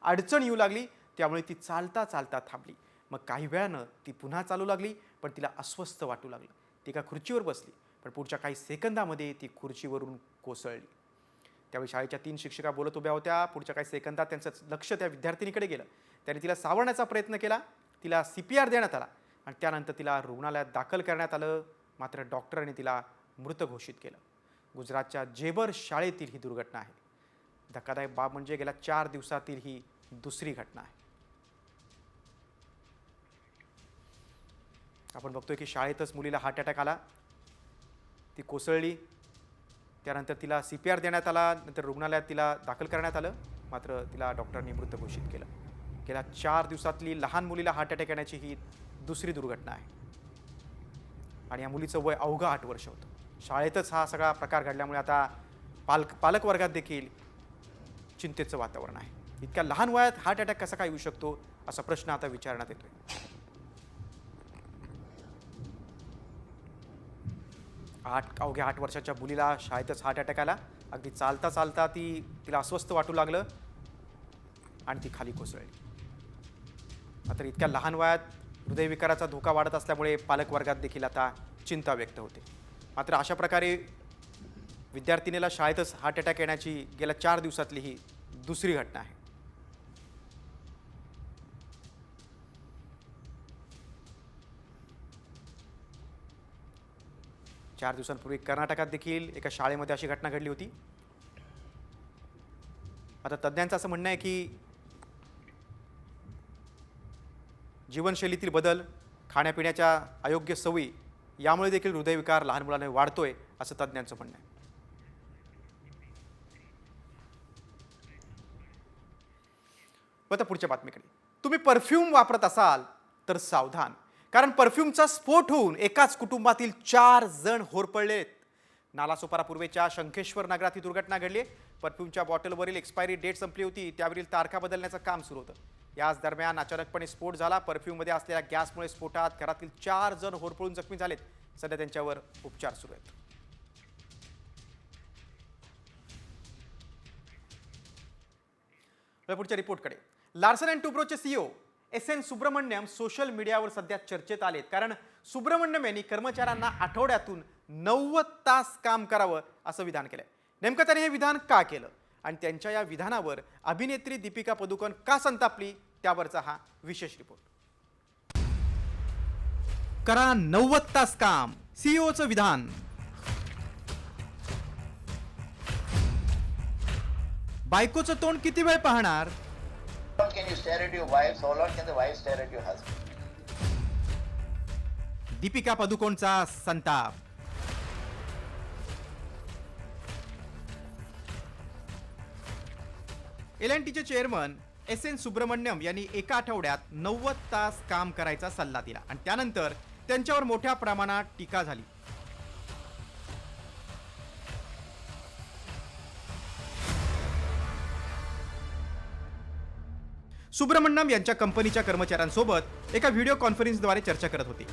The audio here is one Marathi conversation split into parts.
अडचण येऊ लागली, त्यामुळे ती चालता चालता थांबली. मग काही वेळानं ती पुन्हा चालू लागली, पण तिला अस्वस्थ वाटू लागलं. ती एका खुर्चीवर बसली, पण पुढच्या काही सेकंदामध्ये ती खुर्चीवरून कोसळली. त्यावेळी शाळेच्या 3 शिक्षिका बोलत उभ्या होत्या. पुढच्या काही सेकंदात त्यांचं लक्ष त्या विद्यार्थिनीकडे गेलं. त्याने तिला सावरण्याचा प्रयत्न केला. तिला CPR देण्यात आला आणि त्यानंतर तिला रुग्णालयात दाखल करण्यात आलं. मात्र डॉक्टरांनी तिला मृत घोषित केलं. गुजरातच्या जेबर शाळेतील ही दुर्घटना आहे. धक्कादायक बाब म्हणजे गेल्या 4 दिवसातील ही दुसरी घटना आहे. आपण बघतोय की शाळेतच मुलीला हार्ट अटॅक आला. ती कोसळली. त्यानंतर तिला CPR देण्यात आला. नंतर रुग्णालयात तिला दाखल करण्यात आलं. मात्र तिला डॉक्टरांनी मृत घोषित केलं. गेल्या 4 दिवसातली लहान मुलीला हार्ट अटॅक येण्याची ही दुसरी दुर्घटना आहे. आणि या मुलीचं वय अवघं 8 वर्ष होतं. शाळेतच हा सगळा प्रकार घडल्यामुळे आता पालक वर्गात देखील चिंतेचं वातावरण आहे. इतक्या लहान वयात हार्ट अटॅक कसा काय येऊ शकतो असा प्रश्न आता विचारण्यात येतोय. अवघ्या 8 वर्षाच्या मुलीला शाळेतच हार्ट अटॅक आला. अगदी चालता चालता तिला अस्वस्थ वाटू लागलं आणि ती खाली कोसळली. मात्र इतक्या लहान वयात हृदयविकाराचा धोका वाढत असल्यामुळे पालक वर्गात देखील आता चिंता व्यक्त होते. मात्र अशा प्रकारे विद्यार्थिनीला शाळेतच हार्ट अटॅक येण्याची गेल्या 4 दिवसातली ही दुसरी घटना आहे. चार दिवसांपूर्वी कर्नाटकात देखील एका शाळेमध्ये अशी घटना घडली होती. आता तज्ज्ञांचं असं म्हणणं आहे की जीवनशैलीतील बदल, खाण्यापिण्याच्या अयोग्य सवयी यामुळे देखील हृदयविकार लहान मुलांना वाढतोय असं तज्ज्ञांचं म्हणणं आहे. आता पुढच्या बातमीकडे. तुम्ही परफ्यूम वापरत असाल तर सावधान, कारण परफ्यूमचा स्फोट होऊन एकाच कुटुंबातील 4 जण होरपळलेत. नालासोपारा पूर्वेच्या शंखेश्वर नगरात ही दुर्घटना घडली. परफ्यूमच्या बॉटलवरील एक्सपायरी डेट संपली होती. त्यावरील तारखा बदलण्याचं काम सुरू होतं. याच दरम्यान अचानकपणे स्फोट झाला. परफ्यूममध्ये असलेल्या गॅसमुळे स्फोटात घरातील 4 जण होरपळून जखमी झालेत. सध्या त्यांच्यावर उपचार सुरू आहेत. पुढच्या रिपोर्टकडे. लार्सन अँड टुब्रोचे CEO SN सुब्रमण्यम सोशल मीडियावर सध्या चर्चेत आलेत, कारण सुब्रमण्यम यांनी कर्मचाऱ्यांना आठवड्यातून 90 तास काम करावं असं विधान केलंय. नेमकं त्यांनी हे विधान का केलं आणि त्यांच्या या विधानावर अभिनेत्री दीपिका पदुकोण का संतापली, त्यावरचा हा विशेष रिपोर्ट. करा 90 तास काम, CEOचं विधान. बायकोचं तोंड किती वेळ पाहणार? How long can you stare at your wife? How long can the wife stare at your husband? Deepika पदुकोणचा संताप. L&Tचे चेअरमन SN सुब्रमण्यम यांनी एका आठवड्यात 90 तास काम करायचा सल्ला दिला आणि त्यानंतर त्यांच्यावर मोठ्या प्रमाणात टीका झाली. सुब्रमण्यम यांच्या कंपनीच्या कर्मचाऱ्यांसोबत एका व्हिडिओ कॉन्फरन्सद्वारे चर्चा करत होते.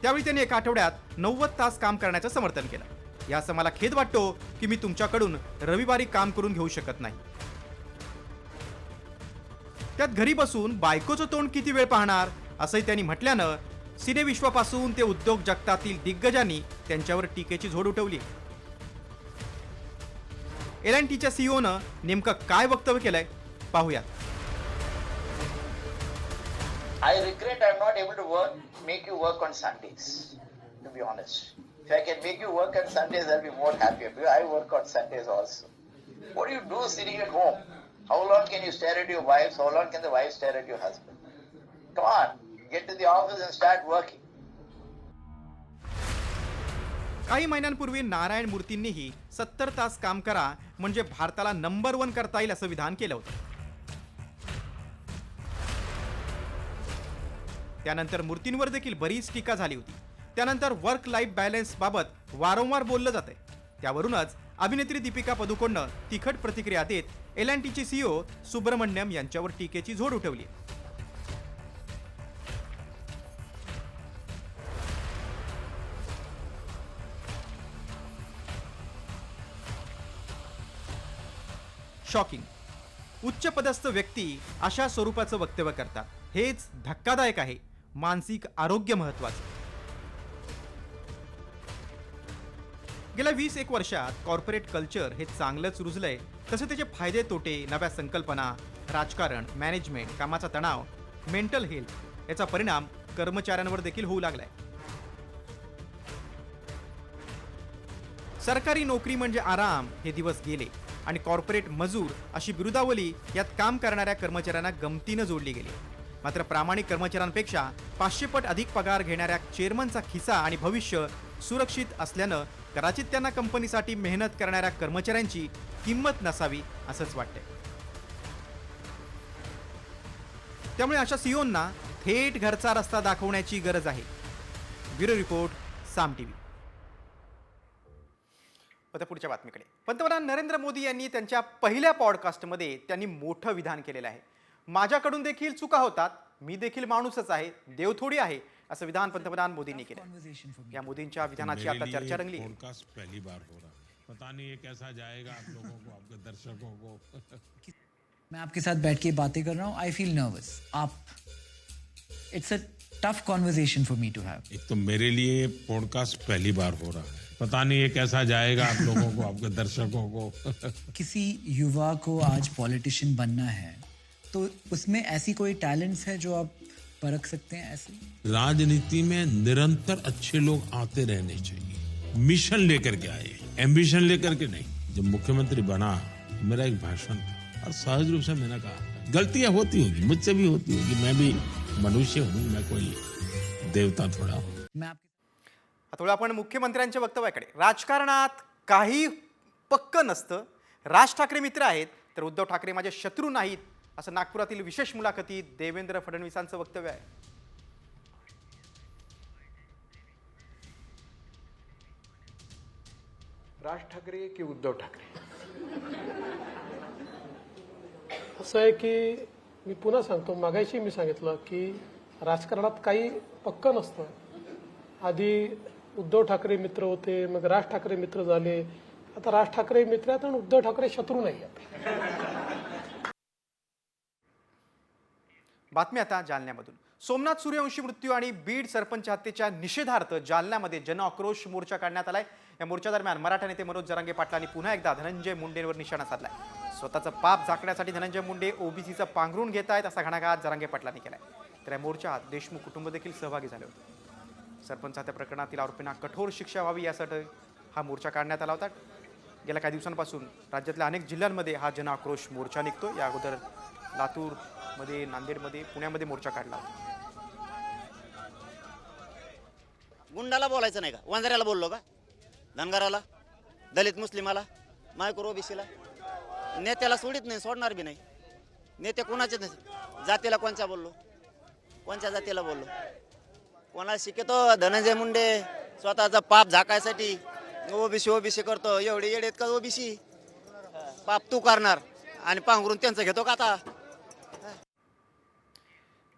त्यावेळी त्यांनी एका आठवड्यात 90 तास काम करण्याचं समर्थन केलं. याचं मला खेद वाटतो की मी तुमच्याकडून रविवारी काम करून घेऊ शकत नाही. त्यात घरी बसून बायकोचं तोंड किती वेळ पाहणार असंही त्यांनी म्हटल्यानं सिनेविश्वापासून ते उद्योग जगतातील दिग्गजांनी त्यांच्यावर टीकेची झोड उठवली. L&Tच्या CEOनं नेमकं काय वक्तव्य केलंय पाहूयात. I regret I'm not able to make you work on Sundays, to be honest. If I can make you work on Sundays, I'll be more happier, because I work on Sundays also. What do you do sitting at home? How long can you stare at your wife? How long can the wife stare at your husband? Come on, get to the office and start working. काही महिन्यांपूर्वी नारायण मूर्तींनीही 70 तास काम करा म्हणजे भारताला नंबर 1 करता येईल असं विधान केलं होतं. त्यानंतर मूर्तींवर देखील बरीच टीका झाली होती. त्यानंतर वर्क लाईफ बॅलन्स बाबत वारंवार बोललं जातंय. त्यावरूनच अभिनेत्री दीपिका पदुकोणनं तिखट प्रतिक्रिया देत L&Tचे CEO सुब्रमण्यम यांच्यावर टीकेची झोड उठवली. शॉकिंग. उच्चपदस्थ व्यक्ती अशा स्वरूपाचं वक्तव्य करतात, हेच धक्कादायक आहे. मानसिक आरोग्य महत्वाचं. गेल्या 20-1 वर्षात कॉर्पोरेट कल्चर हे चांगलंच रुजलंय, तसे त्याचे फायदे तोटे, नव्या संकल्पना, राजकारण, मॅनेजमेंट, कामाचा तणाव, मेंटल हेल्थ याचा परिणाम कर्मचाऱ्यांवर देखील होऊ लागलाय. सरकारी नोकरी म्हणजे आराम हे दिवस गेले आणि कॉर्पोरेट मजूर अशी बिरुदावली यात काम करणाऱ्या कर्मचाऱ्यांना गमतीनं जोडली गेली. मात्र प्रामाणिक कर्मचाऱ्यांपेक्षा 500 पट अधिक पगार घेणाऱ्या चेअरमनचा खिसा आणि भविष्य सुरक्षित असल्यानं कदाचित त्यांना कंपनीसाठी मेहनत करणाऱ्या कर्मचाऱ्यांची किंमत नसावी असंच वाटतंय. त्यामुळे अशा सीओंना थेट घरचा रस्ता दाखवण्याची गरज आहे. ब्युरो रिपोर्ट, साम टीव्ही. आता पुढच्या बातमीकडे. पंतप्रधान नरेंद्र मोदी यांनी त्यांच्या पहिल्या पॉडकास्टमध्ये त्यांनी मोठं विधान केलेलं आहे. माझ्याकडून देखील चुका होतात, मी देखील माणूसच आहे, देव थोडी आहे, असं विधान पंतप्रधान मोदींनी केलं. या मोदींच्या विधानाची आता चर्चा रंगली. पहली बार हो रहा पता नहीं ये कैसा जाएगा आप लोगों को, आपके दर्शकों को. मैं आपके साथ बैठ के बातें कर रहा हूँ. I feel nervous. It's a tough conversation for me to have. एक तो मेरे लिए पॉडकास्ट पहली बार हो रहा है, पता नहीं ये कैसा जाएगा आप लोगों को, आपके दर्शकों को. किसी युवा को आज पॉलिटिशियन बनना है तो उसमें ऐसी कोई टैलेंट्स है जो आप परख सकते हैं? ऐसे राजनीति में निरंतर अच्छे लोग आते रहने चाहिए, मिशन लेकर के आए, एम्बिशन लेकर के नहीं. जब मुख्यमंत्री बना मेरा एक भाषण था और सहज रूप से मैंने कहा गलतियां होती होगी, मुझसे भी होती होगी, मैं भी मनुष्य हूँ, मैं कोई देवता थोड़ा हूँ. मैं आपके आता आपण मुख्यमंत्र्यांच्या वक्तव्याकडे. राजकारणात काही पक्क नसतं. राज ठाकरे मित्र आहेत तर उद्धव ठाकरे माझे शत्रू नाहीत, असं नागपुरातील विशेष मुलाखतीत देवेंद्र फडणवीसांचं वक्तव्य आहे. राज ठाकरे की उद्धव ठाकरे? असं आहे की मी पुन्हा सांगतो, मागाशी मी सांगितलं की राजकारणात काही पक्क नसतं. आधी उद्धव ठाकरे मित्र होते, मग राज ठाकरे मित्र झाले, आता राज ठाकरे मित्र आहेत आणि उद्धव ठाकरे शत्रू नाही आहेत. बातमी आता जालन्यामधून. सोमनाथ सूर्यवंशी मृत्यू आणि बीड सरपंच हत्येच्या निषेधार्थ जालन्यामध्ये जनआक्रोश मोर्चा काढण्यात आलाय. या मोर्चादरम्यान मराठा नेते मनोज जरांगे पाटलांनी पुन्हा एकदा धनंजय मुंडेंवर निशाणा साधलाय. स्वतःचं पाप झाकण्यासाठी धनंजय मुंडे ओबीसीचं पांघरून घेत आहेत असा घणाघात जरांगे पाटलांनी केलाय. तर या मोर्चात देशमुख कुटुंब देखील सहभागी झाले होते. सरपंच हत्या प्रकरणातील आरोपींना कठोर शिक्षा व्हावी यासाठी हा मोर्चा काढण्यात आला होता. गेल्या काही दिवसांपासून राज्यातल्या अनेक जिल्ह्यांमध्ये हा जनआक्रोश मोर्चा निघतो. या अगोदर लातूरमध्ये, नांदेडमध्ये, पुण्यामध्ये मोर्चा काढला. गुंडाला बोलायचं नाही का? वंजाऱ्याला बोललो का? धनगराला, दलित मुस्लिमाला, मायक्रो ओबीसीला, नेत्याला सोडित नाही, सोडणार बी नाही. नेते कोणाचे नाही. जातीला कोणच्या बोललो, कोणत्या जातीला बोललो, कोणाला शिकतो? धनंजय मुंडे स्वतःचा पाप झाकायसाठी ओबीसी करतो. एवढे येडेत का ओबीसी? पाप तू करणार आणि पांघरून त्यांचं घेतो का आता?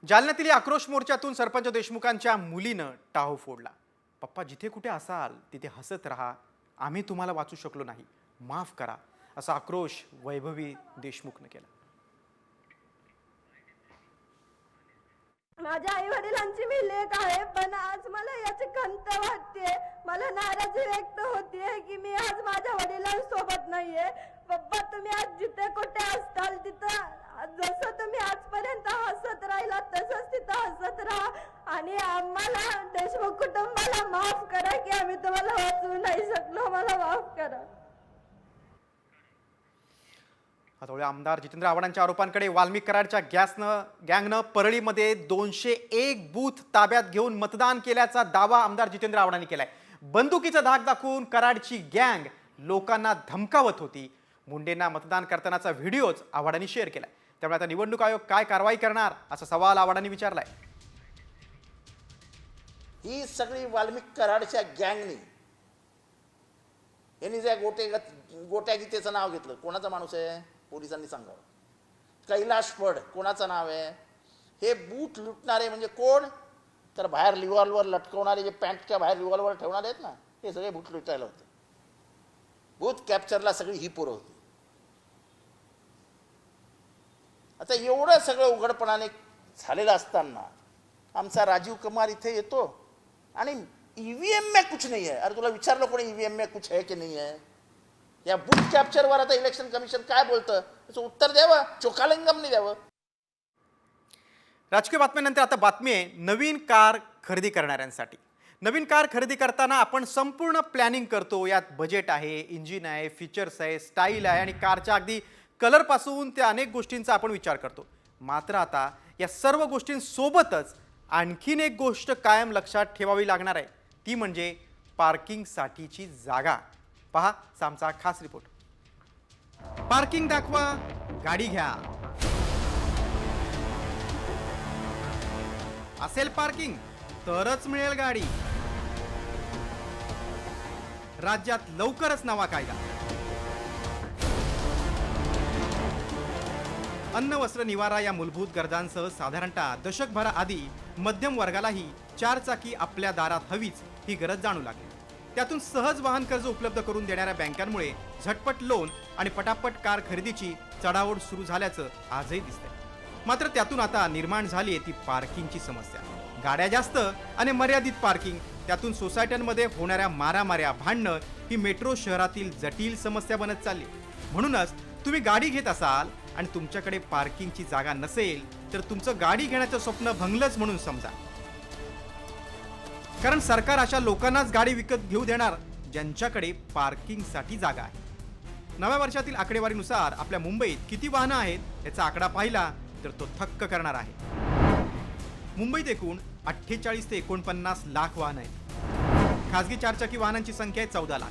जालन्यातील या आक्रोश मोर्चातून सरपंच देशमुखांच्या मुलीनं टाहो फोडला. पप्पा जिथे कुठे असाल तिथे हसत राहा, आम्ही तुम्हाला वाचू शकलो नाही, माफ करा, असा आक्रोश वैभवी देशमुखनं केला. माझ्या आई वडिलांची मी लेक आहे, पण आज मला याची खंत वाटते. मला नाराजी व्यक्त होतीये की मी आज माझ्या वडिलांसोबत नाहीये. पप्पा तुम्ही आज जिथे कुठे असताल तिथं जसं तुम्ही आजपर्यंत हसत राहिला तसंच तिथं हसत राहा आणि आम्हाला देशमुख कुटुंबाला माफ करा की आम्ही तुम्हाला वाचवू नाही शकलो. मला माफ करा. आता आमदार जितेंद्र आव्हाडांच्या आरोपांकडे. वाल्मिक कराडच्या गँगनं परळीमध्ये 201 बूथ ताब्यात घेऊन मतदान केल्याचा दावा आमदार जितेंद्र आव्हाडांनी केलाय. बंदुकीचा धाक दाखवून कराडची गँग लोकांना धमकावत होती. मुंडेंना मतदान करतानाचा व्हिडिओच आव्हाडांनी शेअर केलाय. त्यामुळे आता निवडणूक आयोग काय कारवाई करणार असा सवाल आव्हाडांनी विचारलाय. ही सगळी वाल्मिक कराडच्या गँगनी यांनी ज्या गोट्या गीतेचं नाव घेतलं. कोणाचा माणूस आहे? पोलिसांनी सांगावं. कैलाश फड कोणाचं नाव आहे? हे बूथ लुटणारे म्हणजे कोण? तर बाहेर रिव्हॉल्वर लटकवणारे, जे पॅन्टच्या बाहेर रिव्हॉल्वर ठेवणारे आहेत ना, हे सगळे बूथ लुटायला होते. बूथ कॅप्चरला सगळी ही पोरं होती. आता एवढं सगळं उघडपणाने झालेलं असताना आमचा राजीव कुमार इथे येतो आणि ईव्हीएम में कुछ नहीं है. अरे तुला विचारलं कोणी ईव्हीएम में कुछ है की नाही आहे? या बूथ कॅप्चरवर आता इलेक्शन कमिशन काय बोलतं त्याचं उत्तर द्यावं, चोखालिंगमने द्यावं. राजकीय बातम्यानंतर आता बातमी आहे नवीन कार खरेदी करणाऱ्यांसाठी. नवीन कार खरेदी करताना आपण संपूर्ण प्लॅनिंग करतो. यात बजेट आहे, इंजिन आहे, फीचर्स आहे, स्टाईल आहे आणि कारच्या अगदी कलरपासून त्या अनेक गोष्टींचा आपण विचार करतो. मात्र आता या सर्व गोष्टींसोबतच आणखीन एक गोष्ट कायम लक्षात ठेवावी लागणार आहे, ती म्हणजे पार्किंगसाठीची जागा. पहा आमचा खास रिपोर्ट. पार्किंग दाखवा, गाडी घ्या. असेल पार्किंग तरच मिळेल गाडी. राज्यात लवकरच नवा कायदा. अन्न, वस्त्र, निवारा या मूलभूत गरजांसह साधारणतः दशकभराआधी मध्यम वर्गालाही चारचाकी आपल्या दारात हवीच ही गरज जाणू लागली. त्यातून सहज वाहन कर्ज उपलब्ध करून देणाऱ्या बँकांमुळे झटपट लोन आणि पटापट कार खरेदीची चढाओढ सुरू झाल्याचं आजही दिसतंय. मात्र त्यातून आता निर्माण झाली आहे ती पार्किंगची समस्या. गाड्या जास्त आणि मर्यादित पार्किंग, त्यातून सोसायट्यांमध्ये होणाऱ्या मारामाऱ्या, भांडणं ही मेट्रो शहरातील जटिल समस्या बनत चालली. म्हणूनच तुम्ही गाडी घेत असाल आणि तुमच्याकडे पार्किंगची जागा नसेल तर तुमचं गाडी घेण्याचं स्वप्न भंगलंच म्हणून समजा. कारण सरकार अशा लोकांनाच गाडी विकत घेऊ देणार ज्यांच्याकडे पार्किंगसाठी जागा आहे. नव्या वर्षातील आकडेवारीनुसार आपल्या मुंबईत किती वाहनं आहेत याचा आकडा पाहिला तर तो थक्क करणार आहे. मुंबईत एकूण 48 ते 49 लाख वाहनं आहेत. खासगी चारचाकी वाहनांची संख्या आहे 14 लाख,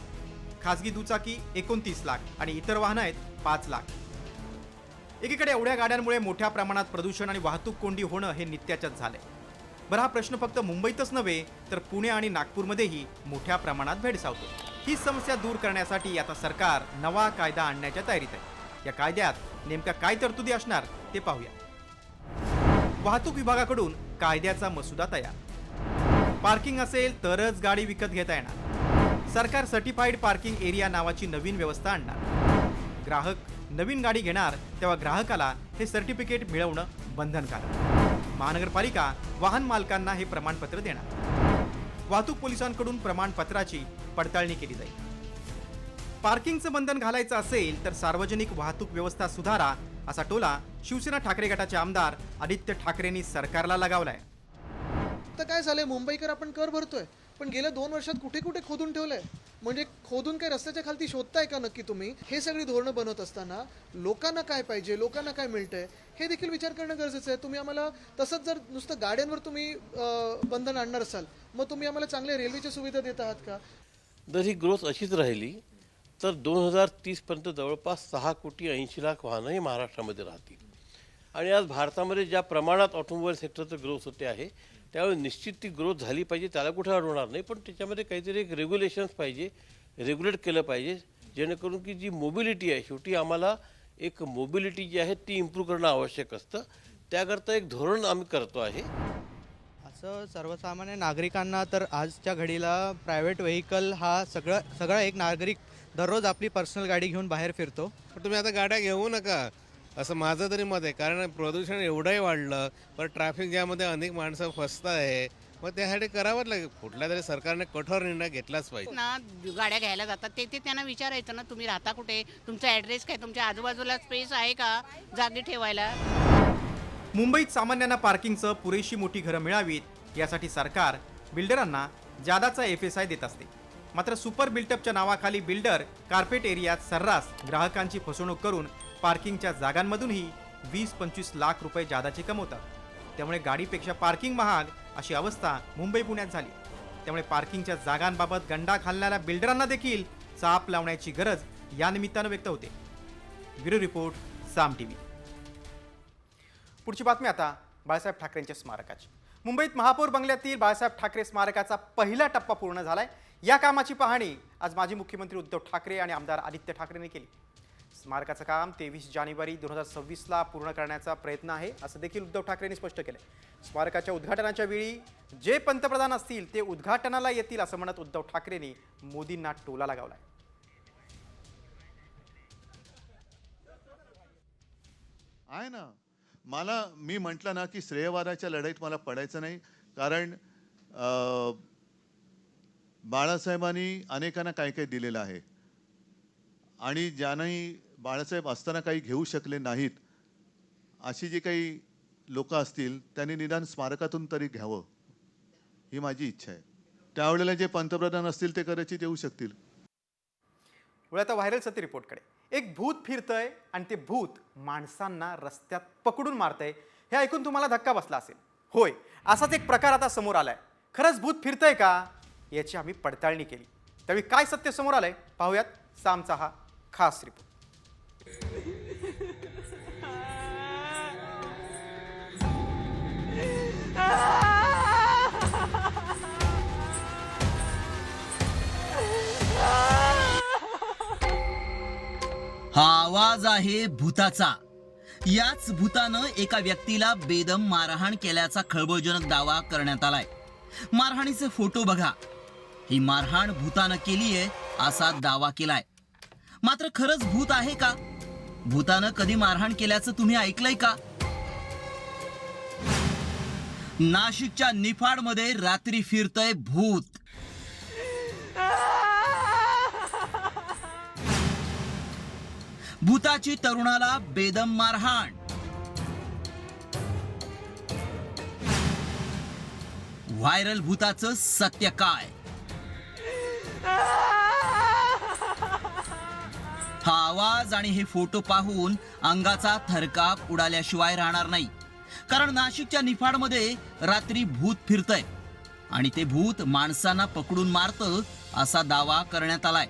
खासगी दुचाकी 29 लाख आणि इतर वाहनं आहेत 5 लाख. एकीकडे एवढ्या गाड्यांमुळे मोठ्या प्रमाणात प्रदूषण आणि वाहतूक कोंडी होणं हे नित्याचंच झालंय. बरं, हा प्रश्न फक्त मुंबईतच नव्हे तर पुणे आणि नागपूरमध्येही मोठ्या प्रमाणात भेडसावतो. ही समस्या दूर करण्यासाठी आता सरकार नवा कायदा आणण्याच्या तयारीत आहे. या कायद्यात नेमक्या काय तरतुदी असणार ते पाहूया. वाहतूक विभागाकडून कायद्याचा मसुदा तयार. पार्किंग असेल तरच गाडी विकत घेता येणार. सरकार सर्टिफाईड पार्किंग एरिया नावाची नवीन व्यवस्था आणणार. ग्राहक नवीन गाडी घेणार तेव्हा ग्राहकाला हे सर्टिफिकेट मिळवणं बंधनकारक. महानगरपालिका वाहन मालकांना हे प्रमाणपत्र देणार. वाहतूक पोलिसांकडून प्रमाणपत्राची पडताळणी केली जाईल. पार्किंगचं बंधन घालायचं असेल तर सार्वजनिक वाहतूक व्यवस्था सुधारा असा टोला शिवसेना ठाकरे गटाचे आमदार आदित्य ठाकरेंनी सरकारला लगावलाय. तर काय झालंय, मुंबईकर आपण कर भरतोय पण गेल्या 2 वर्षात कुठे कुठे खोदून ठेवलंय. म्हणजे खोदून काय रस्त्याच्या खालती शोधताय का नक्की तुम्ही? हे सगळी धोरणं बनवत असताना लोकांना काय पाहिजे, लोकांना काय मिळतंय हे देखील विचार करणं गरजेचं आहे. तुम्ही आम्हाला तसंच जर नुसतं गाड्यांवर तुम्ही बंधन आणणार असाल मग तुम्ही आम्हाला चांगल्या रेल्वेच्या सुविधा देत आहात का? जर ही ग्रोथ अशीच राहिली तर 2030पर्यंत जवळपास 6,80,00,000 वाहनं हे महाराष्ट्रामध्ये राहतील. आणि आज भारतामध्ये ज्या प्रमाणात ऑटोमोबाईल सेक्टरचं ग्रोथ होते आहे त्यावेळी निश्चित ती ग्रोथ झाली पाहिजे, त्याला कुठे अडवणार नाही. पण त्याच्यामध्ये काहीतरी एक रेग्युलेशन्स पाहिजे, रेग्युलेट केलं पाहिजे जेणेकरून की जी मोबिलिटी आहे, शेवटी आम्हाला एक मोबिलिटी जी आहे ती इम्प्रूव्ह करणं आवश्यक असतं. त्याकरता एक धोरण आम्ही करतो आहे. असं सर्वसामान्य नागरिकांना तर आजच्या घडीला प्रायव्हेट व्हेकल हा सगळा एक नागरिक दररोज आपली पर्सनल गाडी घेऊन बाहेर फिरतो. पण तुम्ही आता गाड्या घेऊ नका असं माझं तरी मत आहे. कारण प्रदूषण एवढंही वाढलं, पण ट्रॅफिक जॅममध्ये अनेक माणसं फसत आहे. मग त्यासाठी करावंच लागेल. कुठल्या तरी सरकारने कठोर निर्णय घेतलाच पाहिजे ना. गाड्या घ्यायला जातात ते त्यांना विचारायचं ना, तुम्ही राहता कुठे, तुमचा ॲड्रेस काय, तुमच्या आजूबाजूला स्पेस आहे का जागी ठेवायला. मुंबईत सामान्यांना पार्किंगचं पुरेशी मोठी घरं मिळावीत यासाठी सरकार बिल्डरांना जादाचा FSI देत असते. मात्र सुपर बिल्टअपच्या नावाखाली बिल्डर कार्पेट एरियात सर्रास ग्राहकांची फसवणूक करून पार्किंगच्या जागांमधूनही 20-25 लाख रुपये जादाचे कमवतात. त्यामुळे गाडीपेक्षा पार्किंग महाग अशी अवस्था मुंबई पुण्यात झाली. त्यामुळे पार्किंगच्या जागांबाबत गंडा घालणाऱ्या बिल्डरांना देखील चाप लावण्याची गरज या निमित्तानं व्यक्त होते. ब्युरो रिपोर्ट, साम TV. पुढची बातमी आता बाळासाहेब ठाकरेंच्या स्मारकाची. मुंबईत महापौर बंगल्यातील बाळासाहेब ठाकरे स्मारकाचा पहिला टप्पा पूर्ण झालाय. या कामाची पाहणी आज माजी मुख्यमंत्री उद्धव ठाकरे आणि आमदार आदित्य ठाकरेंनी केली. स्मारकाचं काम 23 जानेवारी 2026ला पूर्ण करण्याचा प्रयत्न आहे असं देखील उद्धव ठाकरेंनी स्पष्ट केलं. स्मारकाच्या उद्घाटनाच्या वेळी जे पंतप्रधान असतील ते उद्घाटनाला येतील असं म्हणत उद्धव ठाकरेंनी मोदींना टोला लगावलाय. आहे ना, मी म्हटलं ना की श्रेयवादाच्या लढाईत मला पडायचं नाही, कारण बाळासाहेबांनी अनेकांना काय काय दिलेलं आहे आणि ज्यांनाही बाळासाहेब असताना काही घेऊ शकले नाहीत अशी जी काही लोक असतील त्यांनी निदान स्मारकातून तरी घ्यावं, ही माझी इच्छा आहे. त्यावेळेला जे पंतप्रधान असतील ते कदाचित येऊ शकतील. आता व्हायरल सत्य रिपोर्टकडे. एक भूत फिरतंय आणि ते भूत माणसांना रस्त्यात पकडून मारतंय. हे ऐकून तुम्हाला धक्का बसला असेल. होय, असाच एक प्रकार आता समोर आलाय. खरंच भूत फिरतंय का याची आम्ही पडताळणी केली. त्यावेळी काय सत्य समोर आलंय पाहूयात सामचा हा खास रिपोर्ट. हा आवाज आहे भूताचा. याच भूतानं एका व्यक्तीला बेदम मारहाण केल्याचा खळबळजनक दावा करण्यात आलाय. मारहाणीचे फोटो बघा. ही मारहाण भूतानं केलीये असा दावा केलाय. मात्र खरंच भूत आहे का? भूतानं कधी मारहाण केल्याचं तुम्ही ऐकलंय का? नाशिकच्या निफाडमध्ये रात्री फिरतय भूत. भूताची तरुणाला बेदम मारहाण. व्हायरल भूताचं सत्य काय? हा आवाज आणि हे फोटो पाहून अंगाचा थरकाप उडाल्याशिवाय राहणार नाही. कारण नाशिकच्या निफाडमध्ये रात्री भूत फिरतय आणि ते भूत माणसांना पकडून मारतं असा दावा करण्यात आलाय.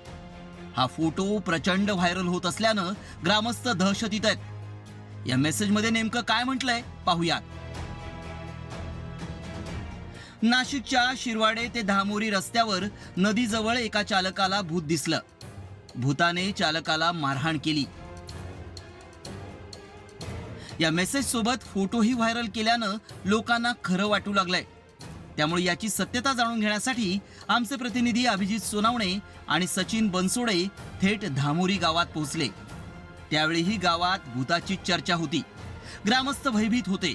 हा फोटो प्रचंड व्हायरल होत असल्यानं ग्रामस्थ दहशतीत आहेत. या मेसेजमध्ये नेमकं काय म्हटलंय पाहूयात. नाशिकच्या शिरवाडे ते धामोरी रस्त्यावर नदीजवळ एका चालकाला भूत दिसलं. भूताने चालकाला मारहाण केली. या मेसेज सोबत फोटोही व्हायरल केल्यानं लोकांना खरं वाटू लागलंय. त्यामुळे याची सत्यता जाणून घेण्यासाठी आमचे प्रतिनिधी अभिजित सोनावणे आणि सचिन बनसोडे थेट धामोरी गावात पोहोचले. त्यावेळीही गावात भूताची चर्चा होती. ग्रामस्थ भयभीत होते.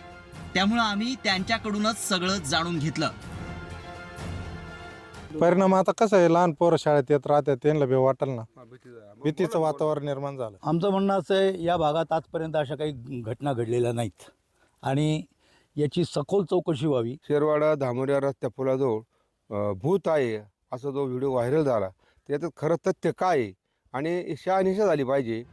त्यामुळे आम्ही त्यांच्याकडूनच सगळं जाणून घेतलं. परिणाम आता कसं आहे, लहान पोरं शाळेत येत राहतात, त्यांना बी वाटेल ना, भीतीचं वातावरण निर्माण झालं. आमचं म्हणणं असं आहे, या भागात आजपर्यंत अशा काही घटना घडलेल्या नाहीत आणि याची सखोल चौकशी व्हावी. शेरवाडा धामोऱ्या रस्त्या पुलाजवळ भूत आहे असा जो व्हिडिओ व्हायरल झाला, त्याच्यात खरं तथ्य काय आहे आणि शहानिशा झाली पाहिजे.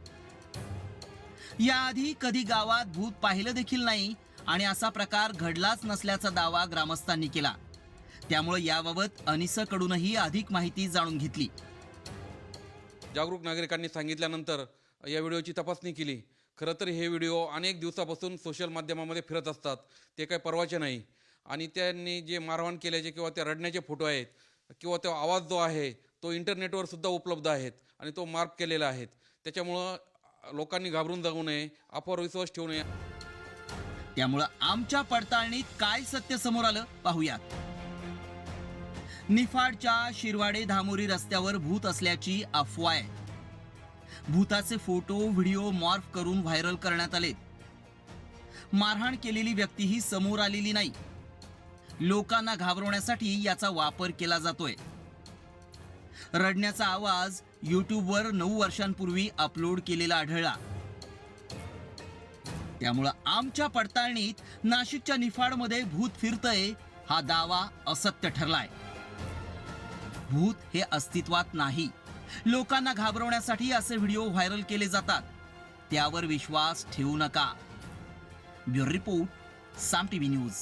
याआधी कधी गावात भूत पाहिलं देखील नाही आणि असा प्रकार घडलाच नसल्याचा दावा ग्रामस्थांनी केला. त्यामुळे याबाबत अनिसकडूनही अधिक माहिती जाणून घेतली. जागरूक नागरिकांनी सांगितल्यानंतर या व्हिडिओची तपासणी केली. खरं तर हे व्हिडिओ अनेक दिवसापासून सोशल माध्यमामध्ये फिरत असतात, ते काही परवाचे नाही. आणि त्यांनी जे मारहाण केल्याचे किंवा त्या रडण्याचे फोटो आहेत किंवा तो आवाज जो आहे तो इंटरनेटवर सुद्धा उपलब्ध आहेत आणि तो मार्क केलेला आहे. त्याच्यामुळं लोकांनी घाबरून जाऊ नये, अफवावर विश्वास ठेवू नये. त्यामुळं आमच्या पडताळणीत काय सत्य समोर आलं पाहूयात. निफाडच्या शिरवाडे धामोरी रस्त्यावर भूत असल्याची अफवा आहे. भूताचे फोटो व्हिडिओ मॉर्फ करून व्हायरल करण्यात आले. मारहाण केलेली व्यक्तीही समोर आलेली नाही. लोकांना घाबरवण्यासाठी याचा वापर केला जातोय. रडण्याचा आवाज युट्यूबवर 9 वर्षांपूर्वी अपलोड केलेला आढळला. त्यामुळं आमच्या पडताळणीत नाशिकच्या निफाडमध्ये भूत फिरतय हा दावा असत्य ठरलाय. भूत हे अस्तित्वात नाही. लोकांना घाबरवण्यासाठी असे व्हिडिओ व्हायरल केले जातात. त्यावर विश्वास ठेवू नका. ब्युरो रिपोर्ट, साम टीव्ही न्यूज.